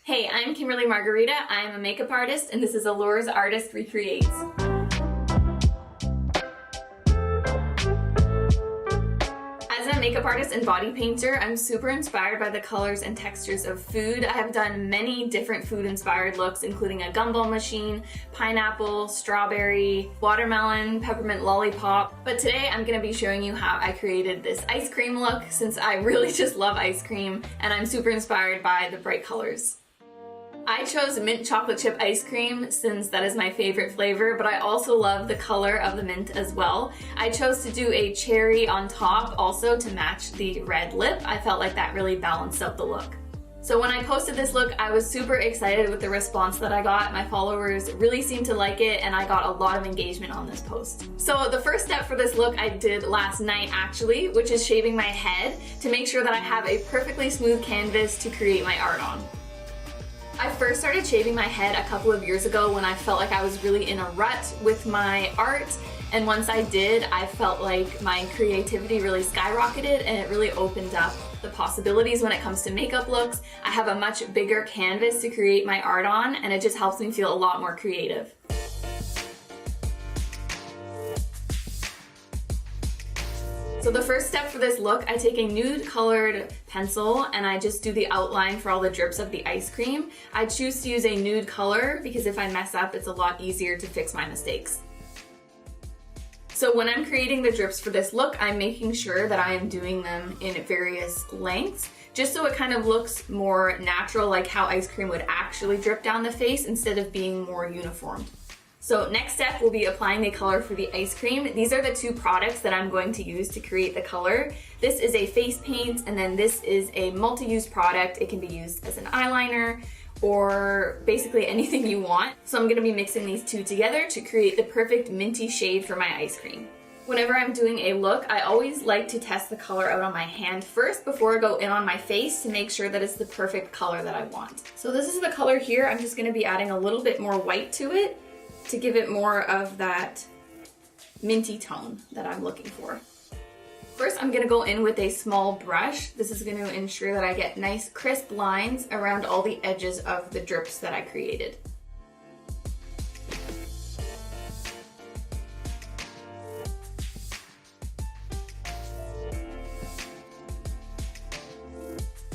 Hey, I'm Kimberly Margarita. I'm a makeup artist, and this is Allure's Artist Recreates. As a makeup artist and body painter, I'm super inspired by the colors and textures of food. I have done many different food-inspired looks, including a gumball machine, pineapple, strawberry, watermelon, peppermint lollipop. But today I'm going to be showing you how I created this ice cream look, since I really just love ice cream, and I'm super inspired by the bright colors. I chose mint chocolate chip ice cream since that is my favorite flavor, but I also love the color of the mint as well. I chose to do a cherry on top also to match the red lip. I felt like that really balanced out the look. So when I posted this look, I was super excited with the response that I got. My followers really seemed to like it, and I got a lot of engagement on this post. So the first step for this look I did last night actually, which is shaving my head to make sure that I have a perfectly smooth canvas to create my art on. I first started shaving my head a couple of years ago when I felt like I was really in a rut with my art, and once I did, I felt like my creativity really skyrocketed and it really opened up the possibilities when it comes to makeup looks. I have a much bigger canvas to create my art on, and it just helps me feel a lot more creative. So the first step for this look, I take a nude colored pencil and I just do the outline for all the drips of the ice cream. I choose to use a nude color because if I mess up, it's a lot easier to fix my mistakes. So when I'm creating the drips for this look, I'm making sure that I am doing them in various lengths, just so it kind of looks more natural, like how ice cream would actually drip down the face instead of being more uniform. So next step will be applying the color for the ice cream. These are the two products that I'm going to use to create the color. This is a face paint, and then this is a multi-use product. It can be used as an eyeliner or basically anything you want. So I'm gonna be mixing these two together to create the perfect minty shade for my ice cream. Whenever I'm doing a look, I always like to test the color out on my hand first before I go in on my face to make sure that it's the perfect color that I want. So this is the color here. I'm just gonna be adding a little bit more white to it to give it more of that minty tone that I'm looking for. First, I'm gonna go in with a small brush. This is gonna ensure that I get nice crisp lines around all the edges of the drips that I created.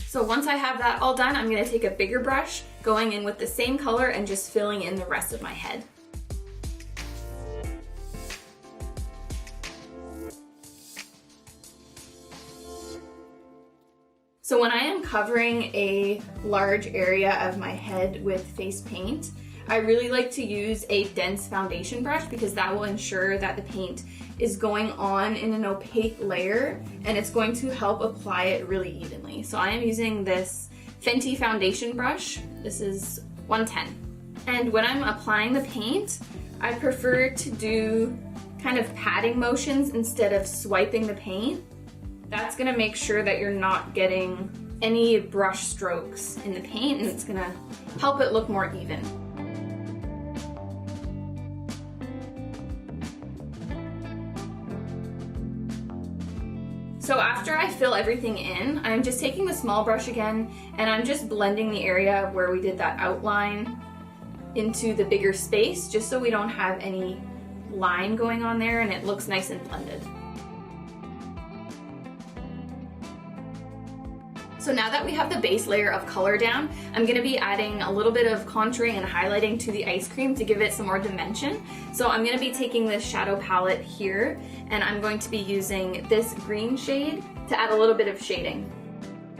So once I have that all done, I'm gonna take a bigger brush, going in with the same color and just filling in the rest of my head. So when I am covering a large area of my head with face paint, I really like to use a dense foundation brush because that will ensure that the paint is going on in an opaque layer and it's going to help apply it really evenly. So I am using this Fenty foundation brush. This is 110. And when I'm applying the paint, I prefer to do kind of patting motions instead of swiping the paint. That's gonna make sure that you're not getting any brush strokes in the paint, and it's gonna help it look more even. So after I fill everything in, I'm just taking the small brush again, and I'm just blending the area where we did that outline into the bigger space, just so we don't have any line going on there and it looks nice and blended. So now that we have the base layer of color down, I'm gonna be adding a little bit of contouring and highlighting to the ice cream to give it some more dimension. So I'm gonna be taking this shadow palette here, and I'm going to be using this green shade to add a little bit of shading.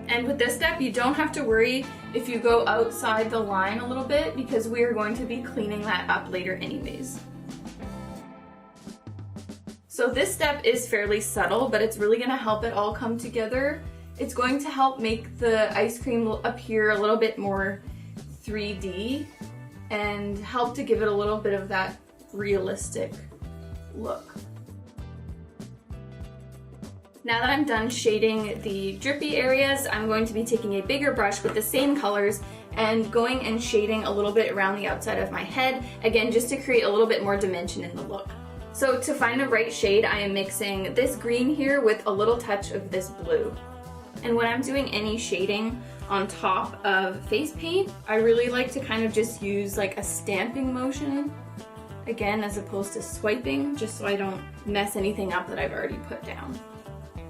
And with this step, you don't have to worry if you go outside the line a little bit, because we are going to be cleaning that up later anyways. So this step is fairly subtle, but it's really gonna help it all come together. It's going to help make the ice cream appear a little bit more 3D and help to give it a little bit of that realistic look. Now that I'm done shading the drippy areas, I'm going to be taking a bigger brush with the same colors and going and shading a little bit around the outside of my head, again just to create a little bit more dimension in the look. So to find the right shade, I am mixing this green here with a little touch of this blue. And when I'm doing any shading on top of face paint, I really like to kind of just use like a stamping motion, again, as opposed to swiping, just so I don't mess anything up that I've already put down.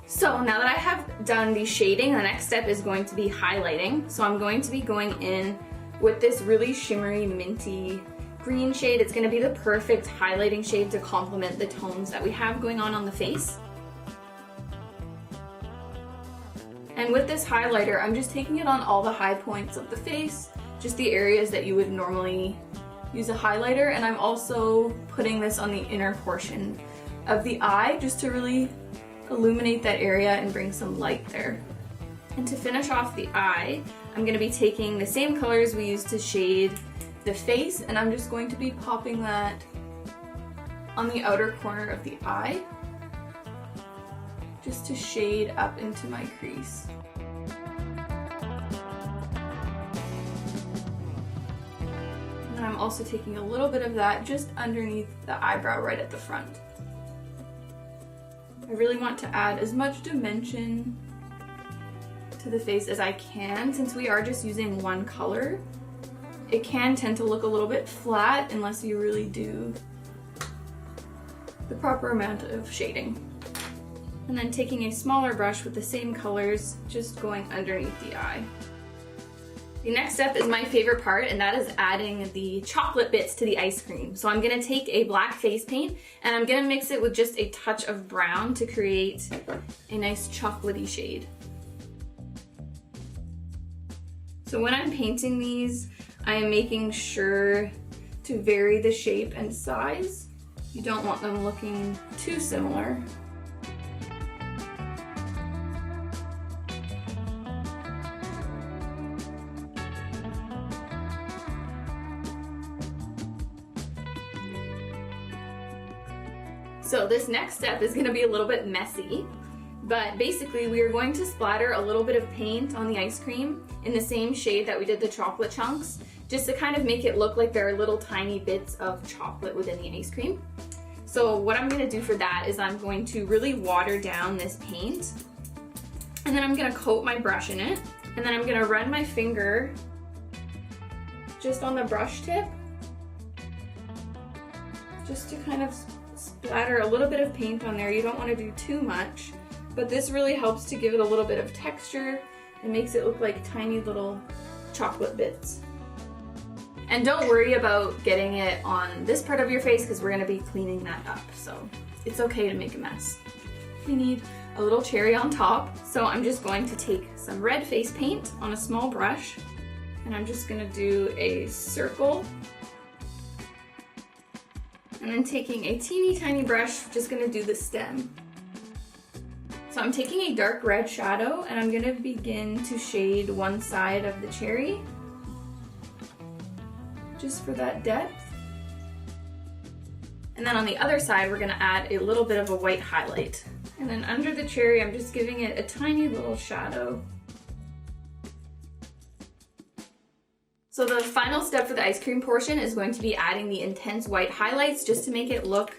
So now that I have done the shading, the next step is going to be highlighting. So I'm going to be going in with this really shimmery, minty green shade. It's going to be the perfect highlighting shade to complement the tones that we have going on the face. And with this highlighter, I'm just taking it on all the high points of the face, just the areas that you would normally use a highlighter, and I'm also putting this on the inner portion of the eye just to really illuminate that area and bring some light there. And to finish off the eye, I'm going to be taking the same colors we used to shade the face, and I'm just going to be popping that on the outer corner of the eye, just to shade up into my crease. And then I'm also taking a little bit of that just underneath the eyebrow right at the front. I really want to add as much dimension to the face as I can. Since we are just using one color, it can tend to look a little bit flat unless you really do the proper amount of shading. And then taking a smaller brush with the same colors, just going underneath the eye. The next step is my favorite part, and that is adding the chocolate bits to the ice cream. So I'm gonna take a black face paint and I'm gonna mix it with just a touch of brown to create a nice chocolatey shade. So when I'm painting these, I am making sure to vary the shape and size. You don't want them looking too similar. So this next step is going to be a little bit messy, but basically we are going to splatter a little bit of paint on the ice cream in the same shade that we did the chocolate chunks, just to kind of make it look like there are little tiny bits of chocolate within the ice cream. So what I'm going to do for that is I'm going to really water down this paint, and then I'm going to coat my brush in it, and then I'm going to run my finger just on the brush tip, just to kind of splatter a little bit of paint on there. You don't want to do too much, but this really helps to give it a little bit of texture and makes it look like tiny little chocolate bits. And don't worry about getting it on this part of your face because we're going to be cleaning that up, so it's okay to make a mess. We need a little cherry on top, so I'm just going to take some red face paint on a small brush, and I'm just going to do a circle. And then taking a teeny tiny brush, just gonna do the stem. So I'm taking a dark red shadow and I'm gonna begin to shade one side of the cherry, just for that depth. And then on the other side, we're gonna add a little bit of a white highlight. And then under the cherry, I'm just giving it a tiny little shadow. So the final step for the ice cream portion is going to be adding the intense white highlights just to make it look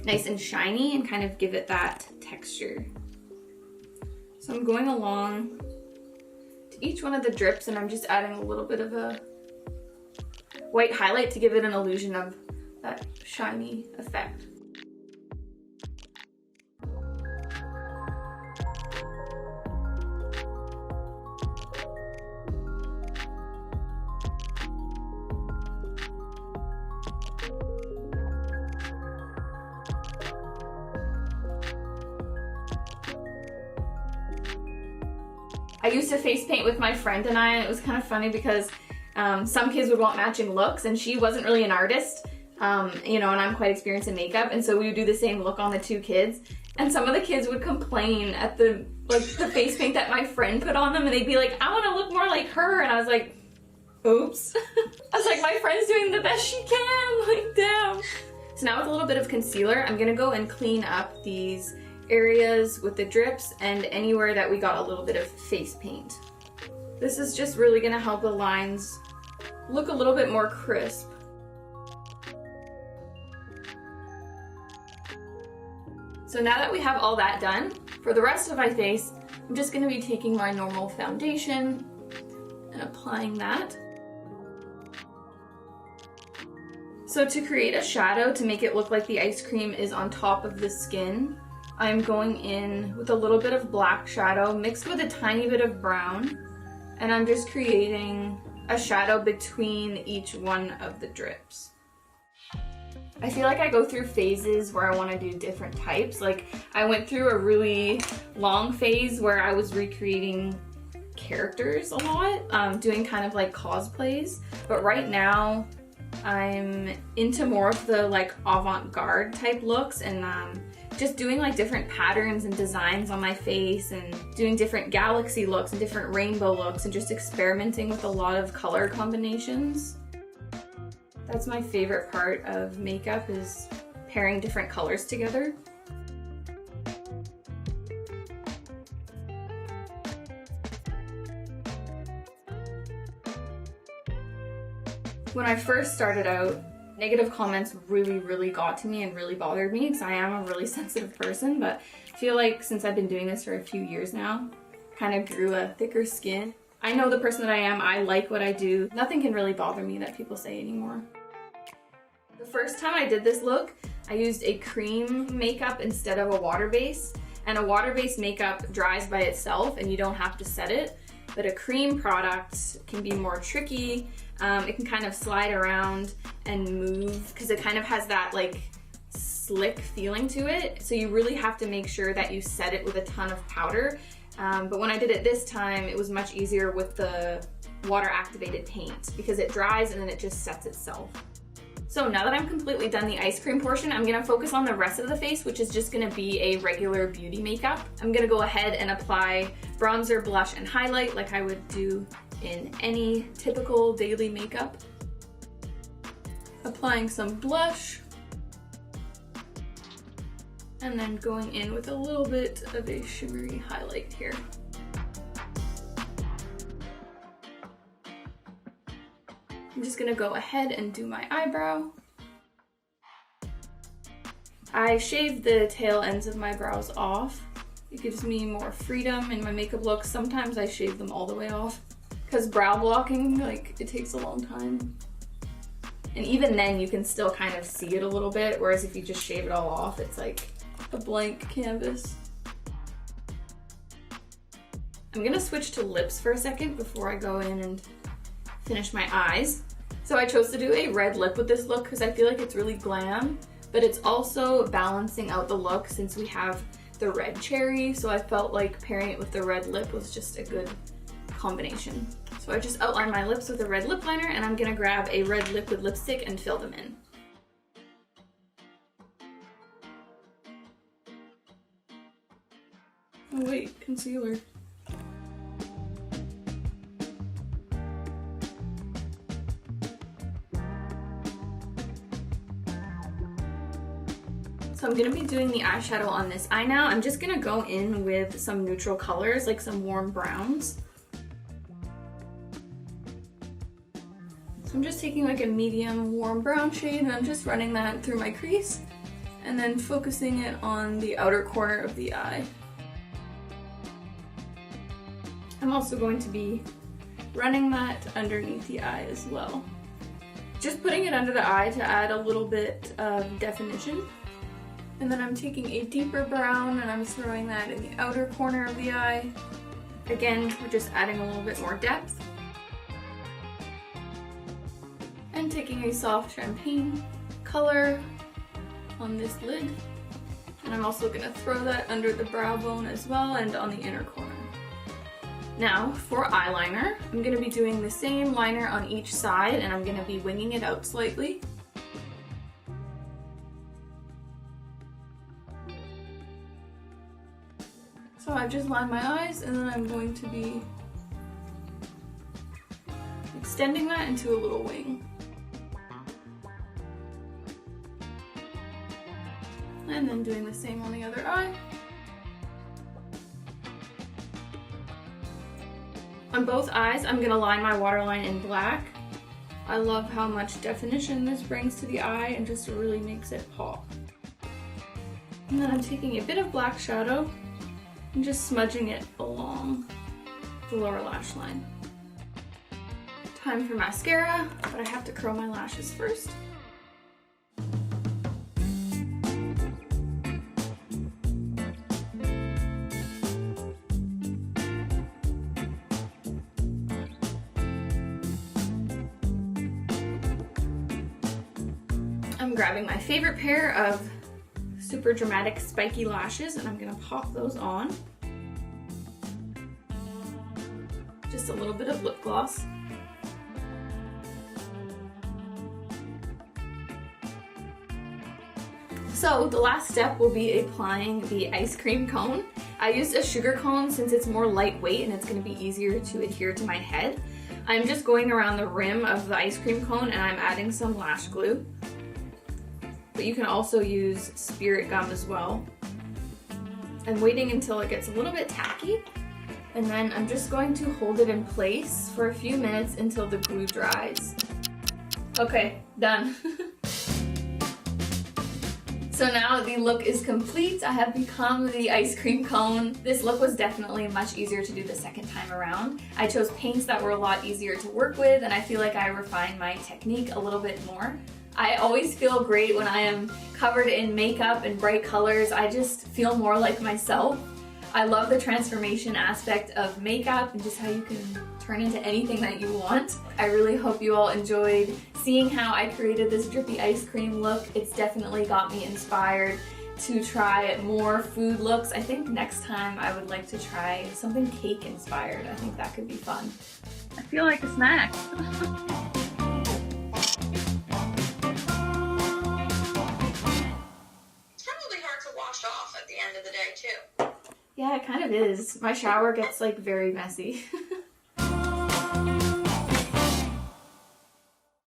nice and shiny and kind of give it that texture. So I'm going along to each one of the drips and I'm just adding a little bit of a white highlight to give it an illusion of that shiny effect. I used to face paint with my friend and I, and it was kind of funny because some kids would want matching looks and she wasn't really an artist, you know, and I'm quite experienced in makeup, and so we would do the same look on the two kids, and some of the kids would complain at the face paint that my friend put on them, and they'd be like, I want to look more like her, and I was like, oops. I was like, my friend's doing the best she can, like, damn. So now with a little bit of concealer, I'm gonna go and clean up these areas with the drips and anywhere that we got a little bit of face paint. This is just really gonna help the lines look a little bit more crisp. So now that we have all that done, for the rest of my face, I'm just going to be taking my normal foundation and applying that. So to create a shadow to make it look like the ice cream is on top of the skin, I'm going in with a little bit of black shadow mixed with a tiny bit of brown, and I'm just creating a shadow between each one of the drips. I feel like I go through phases where I want to do different types. Like I went through a really long phase where I was recreating characters a lot, doing kind of like cosplays, but right now I'm into more of the like avant-garde type looks and just doing like different patterns and designs on my face and doing different galaxy looks and different rainbow looks and just experimenting with a lot of color combinations. That's my favorite part of makeup, is pairing different colors together. When I first started out, negative comments really got to me and really bothered me because I am a really sensitive person, but I feel like since I've been doing this for a few years now, kind of grew a thicker skin. I know the person that I am, I like what I do. Nothing can really bother me that people say anymore. The first time I did this look, I used a cream makeup instead of a water base, and a water-based makeup dries by itself and you don't have to set it, but a cream product can be more tricky. It can kind of slide around and move because it kind of has that like slick feeling to it. So you really have to make sure that you set it with a ton of powder. But when I did it this time, it was much easier with the water activated paint because it dries and then it just sets itself. So now that I'm completely done the ice cream portion, I'm gonna focus on the rest of the face, which is just gonna be a regular beauty makeup. I'm gonna go ahead and apply bronzer, blush, and highlight like I would do in any typical daily makeup. Applying some blush, and then going in with a little bit of a shimmery highlight here. I'm just gonna go ahead and do my eyebrow. I shaved the tail ends of my brows off. It gives me more freedom in my makeup looks. Sometimes I shave them all the way off because brow blocking, like, it takes a long time. And even then you can still kind of see it a little bit, whereas if you just shave it all off, it's like a blank canvas. I'm gonna switch to lips for a second before I go in and finish my eyes. So I chose to do a red lip with this look because I feel like it's really glam, but it's also balancing out the look since we have the red cherry, so I felt like pairing it with the red lip was just a good combination. So I just outlined my lips with a red lip liner, and I'm gonna grab a red liquid lipstick and fill them in. Oh wait, concealer. So I'm gonna be doing the eyeshadow on this eye now. I'm just gonna go in with some neutral colors, like some warm browns. So I'm just taking like a medium warm brown shade and I'm just running that through my crease and then focusing it on the outer corner of the eye. I'm also going to be running that underneath the eye as well. Just putting it under the eye to add a little bit of definition. And then I'm taking a deeper brown and I'm throwing that in the outer corner of the eye. Again, we're just adding a little bit more depth. And taking a soft champagne color on this lid. And I'm also gonna throw that under the brow bone as well and on the inner corner. Now for eyeliner, I'm gonna be doing the same liner on each side and I'm gonna be winging it out slightly. So I've just lined my eyes and then I'm going to be extending that into a little wing. And then doing the same on the other eye. On both eyes, I'm gonna line my waterline in black. I love how much definition this brings to the eye and just really makes it pop. And then I'm taking a bit of black shadow I'm just smudging it along the lower lash line. Time for mascara, but I have to curl my lashes first. I'm grabbing my favorite pair of super dramatic spiky lashes and I'm gonna pop those on. Just a little bit of lip gloss. So the last step will be applying the ice cream cone. I used a sugar cone since it's more lightweight and it's going to be easier to adhere to my head. I'm just going around the rim of the ice cream cone and I'm adding some lash glue. But you can also use spirit gum as well. I'm waiting until it gets a little bit tacky and then I'm just going to hold it in place for a few minutes until the glue dries. Okay, done. So now the look is complete. I have become the ice cream cone. This look was definitely much easier to do the second time around. I chose paints that were a lot easier to work with and I feel like I refined my technique a little bit more. I always feel great when I am covered in makeup and bright colors. I just feel more like myself. I love the transformation aspect of makeup and just how you can turn into anything that you want. I really hope you all enjoyed seeing how I created this drippy ice cream look. It's definitely got me inspired to try more food looks. I think next time I would like to try something cake inspired. I think that could be fun. I feel like a snack. It's probably hard to wash off at the end of the day too. Yeah, it kind of is. My shower gets like very messy.